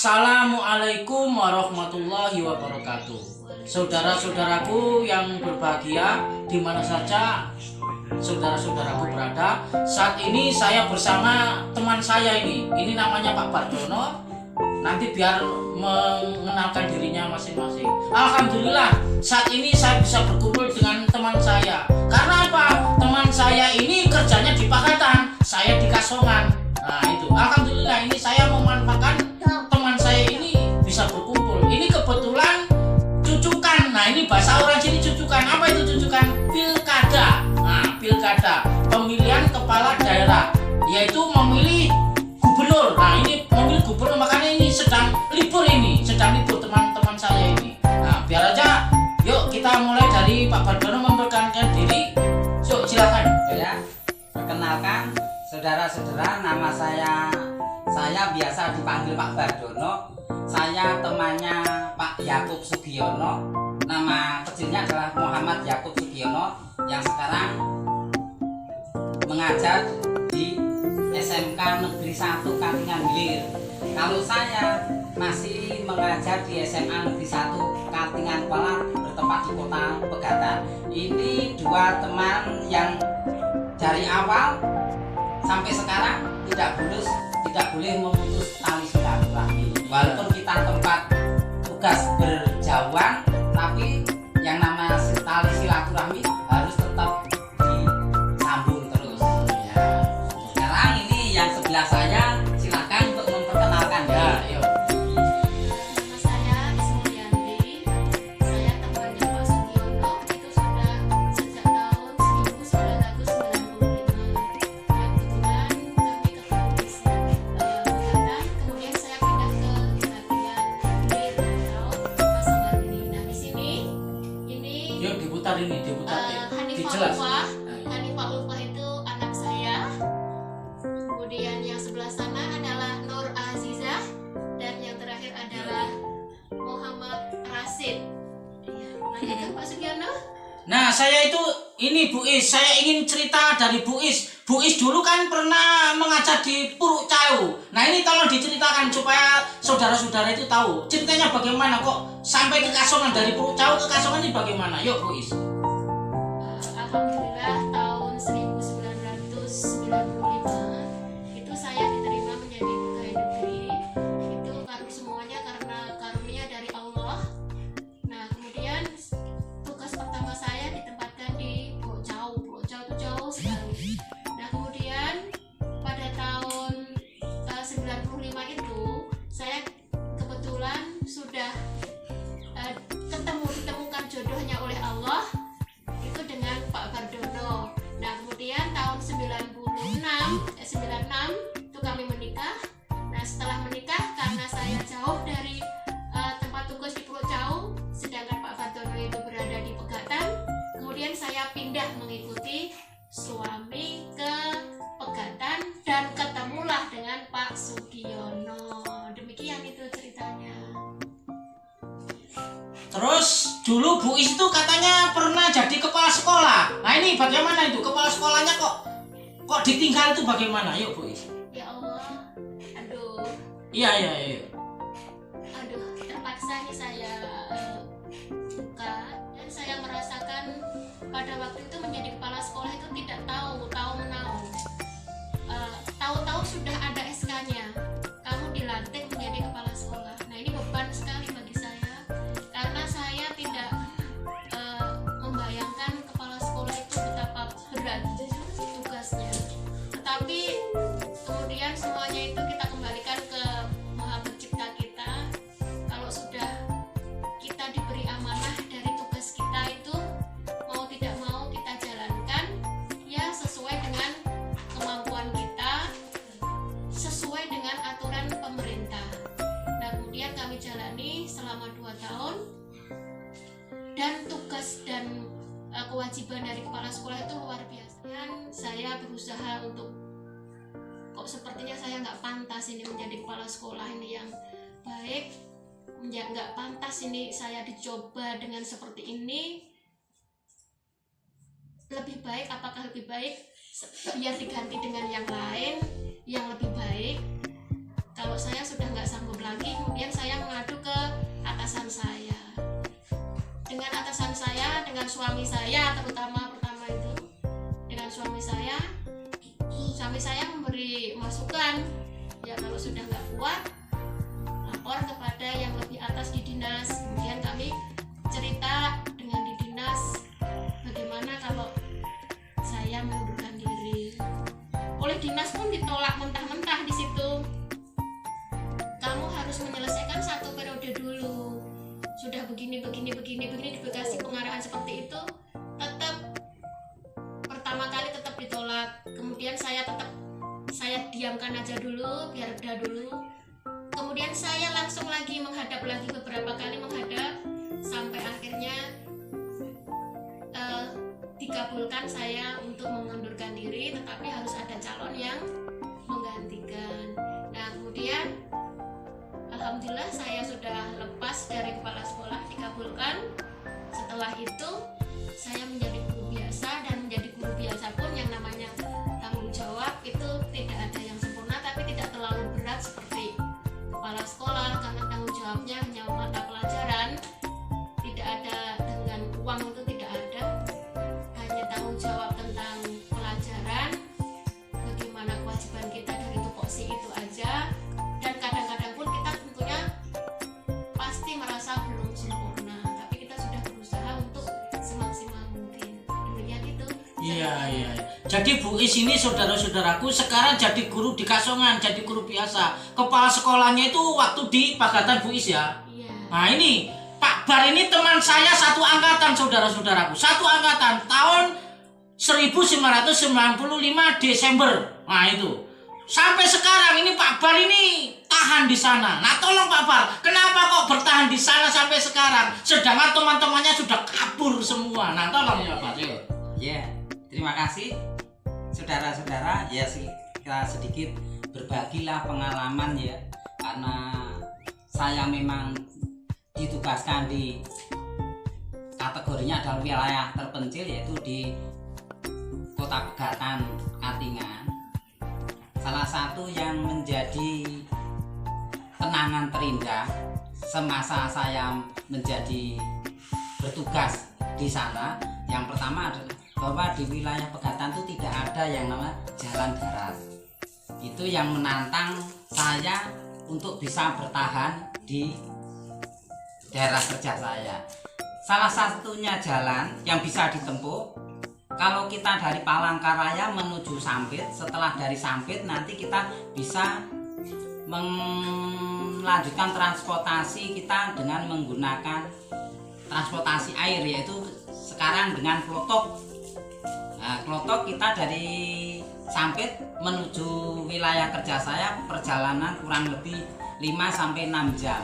Assalamualaikum warahmatullahi wabarakatuh. Saudara-saudaraku yang berbahagia di mana saja saudara-saudaraku berada. Saat ini saya bersama teman saya ini namanya Pak Bardono. Nanti biar mengenalkan dirinya masing-masing. Alhamdulillah saat ini saya bisa berkumpul dengan teman saya. Karena apa? Teman saya ini kerjanya di Pakatan, saya di Kasongan. Nah itu, alhamdulillah ini saya memanfaatkan teman saya ini bisa berkumpul. Ini kebetulan cucukan. Nah ini bahasa orang sini cucukan. Apa itu cucukan? Pilkada. Nah pilkada, pemilihan kepala daerah, yaitu memilih gubernur. Nah ini memilih gubernur, makanya ini sedang libur teman-teman saya ini. Nah biar aja, yuk kita mulai dari Pak Bardono memperkenalkan diri. Yuk silakan. Ya, perkenalkan saudara-saudara, nama saya biasa dipanggil Pak Bardono. Saya temannya Pak Yakub Sugiono. Nama kecilnya adalah Muhammad Yakub Sugiono yang sekarang mengajar di SMK Negeri 1 Katingan Hilir. Kalau saya masih mengajar di SMA Negeri 1 Katingan Kuala bertempat di Kota Pegatan. Ini dua teman yang dari awal sampai sekarang tidak boleh memutus tali silaturahmi. Walaupun kita tempat tugas berjauhan, tapi yang namanya tali silaturahmi harus tetap disambung terus. Ya. Sekarang ini yang sebelah saya, silakan untuk memperkenalkan ya. Yuk. Nama saya Ismulianti. Saya temannya Pak Sugiono. Itu sudah sejak tahun 1995. Kebetulan kami ketemu di Pegatan. Kemudian saya pindah ke Katingan Hilir atau Kasongan ini. Nah di sini ini Yuk diputar deh. Hanifah Dijelas. Ulfah. Hanifah Ulfah itu anak saya. Kemudian yang sebelah sana adalah Nur Azizah, dan yang terakhir adalah Muhammad Rasid. Iya, lanjutkan Pak Sugiono. Nah saya itu ini Bu Is, saya ingin cerita dari Bu Is. Bu Is dulu kan pernah mengajar di Puruk Cau. Nah ini tolong diceritakan supaya saudara-saudara itu tahu ceritanya bagaimana kok sampai ke Kasongan, dari Puruk Cau ke Kasongan ini bagaimana. Yuk Bu Is. Alhamdulillah tahun 1995 itu saya diterima menjadi pegawai negeri. Itu semuanya karena karunia dari Allah. Nah kemudian tugas pertama saya ditempatkan di Puruk Cau. Puruk Cau itu jauh sekali. Nah kemudian pada tahun 95 itu saya kebetulan sudah ditemukan jodohnya oleh Allah itu dengan Pak Bardono. Nah kemudian tahun 96 itu kami menikah. Nah setelah menikah, karena saya jauh dari tempat tugas di Puruk Cau, sedangkan Pak Bardono itu berada di Pegatan, kemudian saya pindah mengikuti suami ke Pegatan dan ketemulah dengan Pak Sugiono. Demikian itu ceritanya. Terus dulu Bu Is itu katanya pernah jadi kepala sekolah. Nah ini bagaimana itu kepala sekolahnya kok ditinggal itu bagaimana? Yuk Bu Is. Ya Allah, aduh, Iya. terpaksa nih saya buka, dan saya merasakan pada waktu itu menjadi kepala sekolah itu tidak tahu menau. Tahu-tahu sudah ada SK-nya, kamu dilantik menjadi kepala sekolah. Nah ini beban sekali bagi saya, karena saya tidak membayangkan kepala sekolah itu betapa berat tugasnya. Tetapi kemudian semuanya itu kita kembalikan ke Maha Pencipta kita. Kalau sudah kita diberi amanah dari tugas kita itu, mau tidak mau kita jalankan ya sesuai dengan kemampuan kita, sesuai dengan aturan pemerintah. Nah kemudian kami jalani selama 2 tahun, dan tugas dan kewajiban dari kepala sekolah itu luar biasa. Dan saya berusaha untuk, kok sepertinya saya nggak pantas ini menjadi kepala sekolah ini yang baik, nggak pantas ini saya dicoba dengan seperti ini. Lebih baik, apakah lebih baik biar diganti dengan yang lain yang lebih baik? Kalau saya sudah nggak sanggup lagi, kemudian saya mengadu ke atasan saya. Dengan atasan saya, dengan suami saya terutama pertama itu, dengan suami saya memberi masukan, ya kalau sudah nggak kuat, lapor kepada yang lebih atas di dinas. Kemudian kami cerita dengan di dinas, bagaimana kalau saya mengundurkan diri. Oleh dinas pun ditolak mentah-mentah di situ. Kamu harus menyelesaikan 1 periode dulu. Sudah begini dikasih pengarahan seperti itu, tetap pertama kali tetap ditolak. Kemudian saya diamkan aja dulu biar reda dulu. Kemudian saya langsung lagi menghadap lagi, beberapa kali menghadap sampai akhirnya dikabulkan saya untuk mengundurkan diri, tetapi harus ada calon yang menggantikan. Nah, kemudian alhamdulillah saya sudah lepas dari kepala sekolah, dikabulkan. Setelah itu saya menjadi guru biasa, dan menjadi guru biasa pun yang namanya tanggung jawab itu tidak ada yang sempurna, tapi tidak terlalu berat seperti kepala sekolah, karena tanggung jawabnya hanya mata pelajaran, tidak ada dengan uang, itu tidak ada, hanya tanggung jawab tentang pelajaran, bagaimana kewajiban kita dari tupoksi itu aja. Dan kadang-kadang pun kita tentunya pasti merasa belum sempurna, tapi kita sudah berusaha untuk semaksimal mungkin. Demikian itu. Iya. Jadi Bu Is ini saudara-saudaraku sekarang jadi guru di Kasongan, jadi guru biasa. Kepala sekolahnya itu waktu di Pagatan Bu Is ya. Iya. Nah ini Pak Bar ini teman saya satu angkatan saudara-saudaraku, satu angkatan tahun 1995 Desember. Nah itu sampai sekarang ini Pak Bar ini tahan di sana. Nah tolong Pak Bar, kenapa kok bertahan di sana sampai sekarang? Sedangkan teman-temannya sudah kabur semua. Nah tolong ya Pak. Ya, terima kasih saudara-saudara. Ya kita sedikit berbagilah pengalaman ya, karena saya memang ditugaskan di kategorinya adalah wilayah terpencil, yaitu di Kota Pegatan, Katingan. Salah satu yang menjadi kenangan terindah semasa saya menjadi bertugas di sana, yang pertama adalah bahwa di wilayah Pegatan itu tidak ada yang namanya jalan darat. Itu yang menantang saya untuk bisa bertahan di daerah kerja saya. Salah satunya jalan yang bisa ditempuh, kalau kita dari Palangkaraya menuju Sampit, setelah dari Sampit nanti kita bisa melanjutkan transportasi kita dengan menggunakan transportasi air, yaitu sekarang dengan klotok. Nah, klotok kita dari Sampit menuju wilayah kerja saya perjalanan kurang lebih 5-6 jam.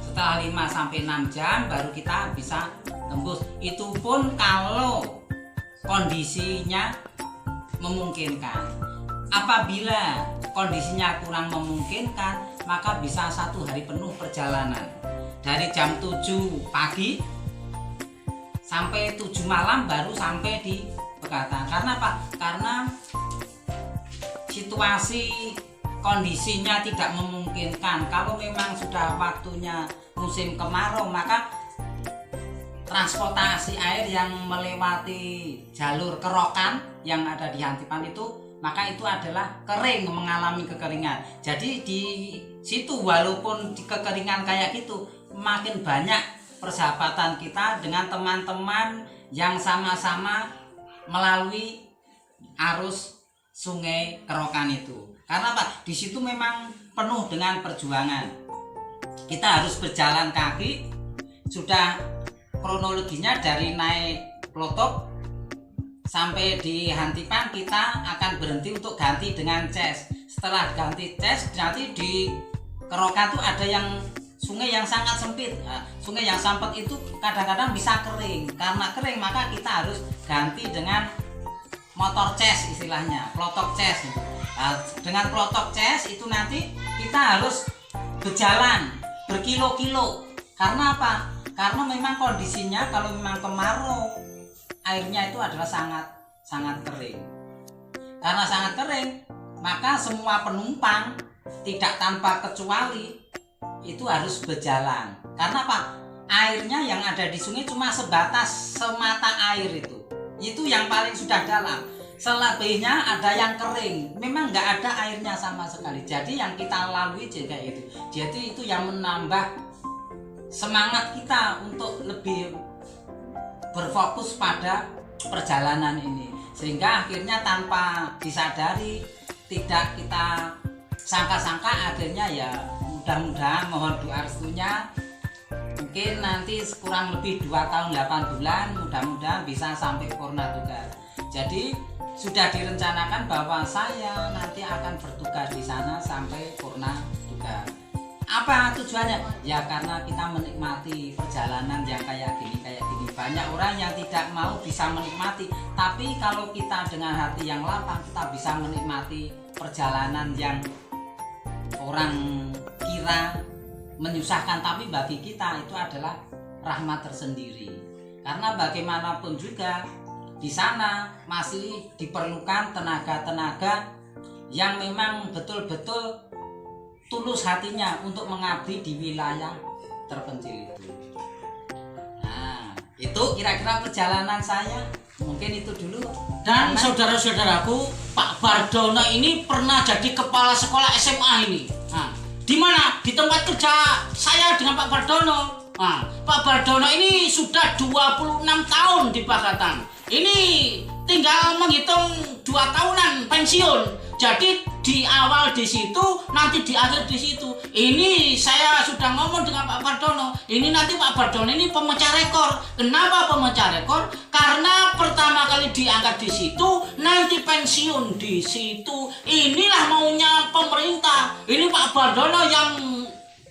Setelah 5-6 jam baru kita bisa tembus. Itu pun kalau kondisinya memungkinkan. Apabila kondisinya kurang memungkinkan, maka bisa 1 hari penuh perjalanan. Dari jam 7 pagi sampai 7 malam baru sampai di Pegatan. Karena apa? Karena situasi kondisinya tidak memungkinkan. Kalau memang sudah waktunya musim kemarau, maka transportasi air yang melewati jalur kerokan yang ada di Hantipan itu, maka itu adalah kering, mengalami kekeringan. Jadi di situ walaupun di kekeringan kayak gitu, makin banyak persahabatan kita dengan teman-teman yang sama-sama melalui arus sungai kerokan itu. Karena apa? Di situ memang penuh dengan perjuangan. Kita harus berjalan kaki. Sudah kronologinya dari naik klotok sampai di Hantipan kita akan berhenti untuk ganti dengan ces. Setelah ganti ces, nanti di kerokan itu ada yang sungai yang sangat sempit. Nah, sungai yang sempit itu kadang-kadang bisa kering. Karena kering maka kita harus ganti dengan motor ces, istilahnya klotok ces. Nah, dengan klotok ces itu nanti kita harus berjalan berkilo-kilo. Karena apa? Karena memang kondisinya kalau memang kemarau, airnya itu adalah sangat kering. Karena sangat kering, maka semua penumpang tidak tanpa kecuali itu harus berjalan. Karena apa? Airnya yang ada di sungai cuma sebatas semata air itu yang paling sudah dalam. Selebihnya ada yang kering, memang nggak ada airnya sama sekali. Jadi yang kita lalui juga itu. Jadi itu yang menambah semangat kita untuk lebih berfokus pada perjalanan ini, sehingga akhirnya tanpa disadari, tidak kita sangka-sangka, akhirnya ya mudah-mudahan mohon doa restunya, mungkin nanti kurang lebih 2 tahun 8 bulan mudah-mudahan bisa sampai purna tugas. Jadi sudah direncanakan bahwa saya nanti akan bertugas di sana sampai purna tugas. Apa tujuannya? Ya karena kita menikmati perjalanan yang kayak gini. Banyak orang yang tidak mau bisa menikmati, tapi kalau kita dengan hati yang lapang, kita bisa menikmati perjalanan yang orang kira menyusahkan, tapi bagi kita itu adalah rahmat tersendiri. Karena bagaimanapun juga di sana masih diperlukan tenaga-tenaga yang memang betul-betul tulus hatinya untuk mengabdi di wilayah terpencil itu. Nah, itu kira-kira perjalanan saya. Mungkin itu dulu. Dan saudara-saudaraku, Pak Bardono ini pernah jadi kepala sekolah SMA ini. Nah, di mana? Di tempat kerja saya dengan Pak Bardono. Nah, Pak Bardono ini sudah 26 tahun di Pakatan. Ini tinggal menghitung 2 tahunan pensiun. Jadi di awal di situ, nanti di akhir di situ. Ini saya sudah ngomong dengan Pak Bardono. Ini nanti Pak Bardono ini pemecah rekor. Kenapa pemecah rekor? Karena pertama kali diangkat di situ, nanti pensiun di situ. Inilah maunya pemerintah. Ini Pak Bardono yang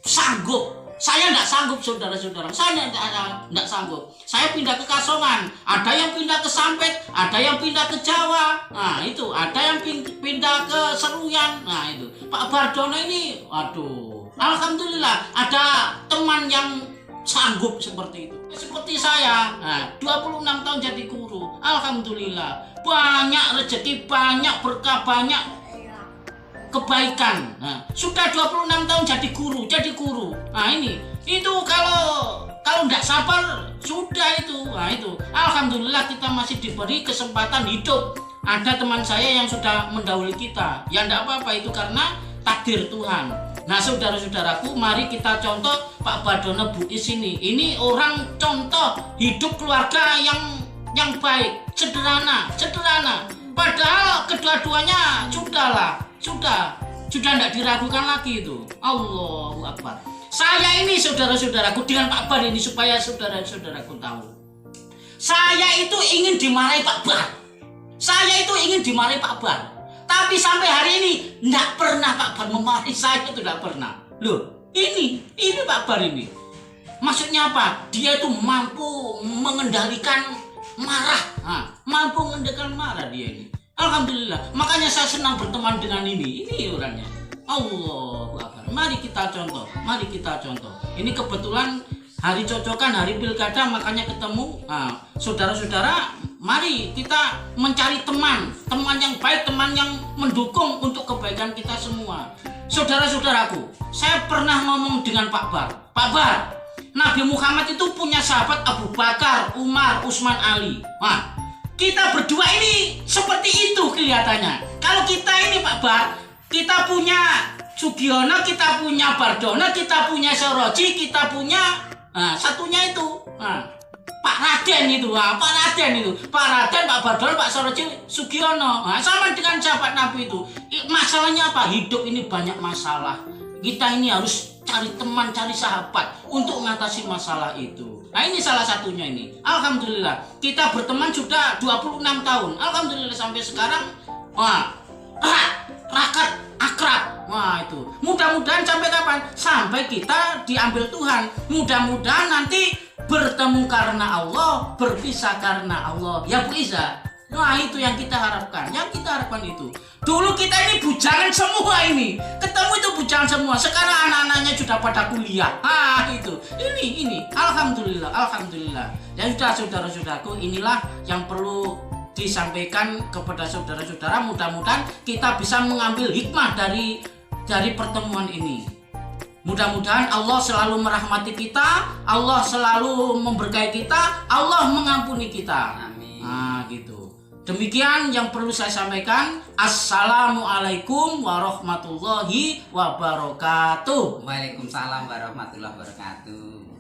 sanggup. Saya tidak sanggup, saudara-saudara. Saya tidak sanggup. Saya pindah ke Kasongan, ada yang pindah ke Sampit, ada yang pindah ke Jawa. Nah itu, ada yang pindah ke Seruyan. Nah itu, Pak Bardono ini, waduh, alhamdulillah ada teman yang sanggup seperti itu. Seperti saya, nah, 26 tahun jadi guru. Alhamdulillah, banyak rezeki, banyak berkah, banyak kebaikan. Nah, sudah 26 tahun jadi guru. Nah ini, itu kalau nggak sabar sudah itu. Nah itu, alhamdulillah kita masih diberi kesempatan hidup. Ada teman saya yang sudah mendahului kita. Ya nggak apa-apa itu karena takdir Tuhan. Nah saudara-saudaraku, mari kita contoh Pak Bardono Buis ini. Ini orang contoh hidup keluarga yang baik, sederhana. Padahal kedua-duanya sudah tidak diragukan lagi itu. Allahu Akbar. Saya ini saudara-saudaraku dengan Pak Bar ini supaya saudara-saudaraku tahu. Saya itu ingin dimarahi Pak Bar. Tapi sampai hari ini tidak pernah Pak Bar memarahi saya, itu tidak pernah. Loh, ini Pak Bar ini. Maksudnya apa? Dia itu mampu mengendalikan marah. Mampu mengendalikan marah dia ini. Alhamdulillah, makanya saya senang berteman dengan ini orangnya. Allahu Akbar. Mari kita contoh. Ini kebetulan hari cocokan, hari pilkada, makanya ketemu. Nah, saudara-saudara, mari kita mencari teman yang baik, teman yang mendukung untuk kebaikan kita semua. Saudara-saudaraku, saya pernah ngomong dengan Pak Bar, Nabi Muhammad itu punya sahabat Abu Bakar, Umar, Utsman, Ali. Nah, kita berdua ini seperti itu kelihatannya. Kalau kita ini Pak Bar, kita punya Sugiono, kita punya Bardono, kita punya Soroji, kita punya satunya itu Pak Raden itu. Pak Raden, Pak Bardono, Pak Soroji, Sugiono. Sama dengan sahabat Nabi itu. Masalahnya apa? Hidup ini banyak masalah. Kita ini harus cari teman, cari sahabat untuk mengatasi masalah itu. Nah ini salah satunya ini. Alhamdulillah kita berteman sudah 26 tahun. Alhamdulillah sampai sekarang rakat, akrab. Wah itu. Mudah-mudahan sampai kapan? Sampai kita diambil Tuhan. Mudah-mudahan nanti bertemu karena Allah, berpisah karena Allah. Ya Bu Iza. Nah itu yang kita harapkan. Itu. Dulu kita ini bujangan semua ini. Ketemu itu bujangan semua. Sekarang anak-anaknya sudah pada kuliah. Itu. Ini. Alhamdulillah. Ya sudah saudara-saudaraku, inilah yang perlu disampaikan kepada saudara-saudara. Mudah-mudahan kita bisa mengambil hikmah dari dari pertemuan ini. Mudah-mudahan Allah selalu merahmati kita, Allah selalu memberkahi kita, Allah mengampuni kita. Amin. Nah, gitu. Demikian yang perlu saya sampaikan. Assalamualaikum warahmatullahi wabarakatuh. Waalaikumsalam warahmatullahi wabarakatuh.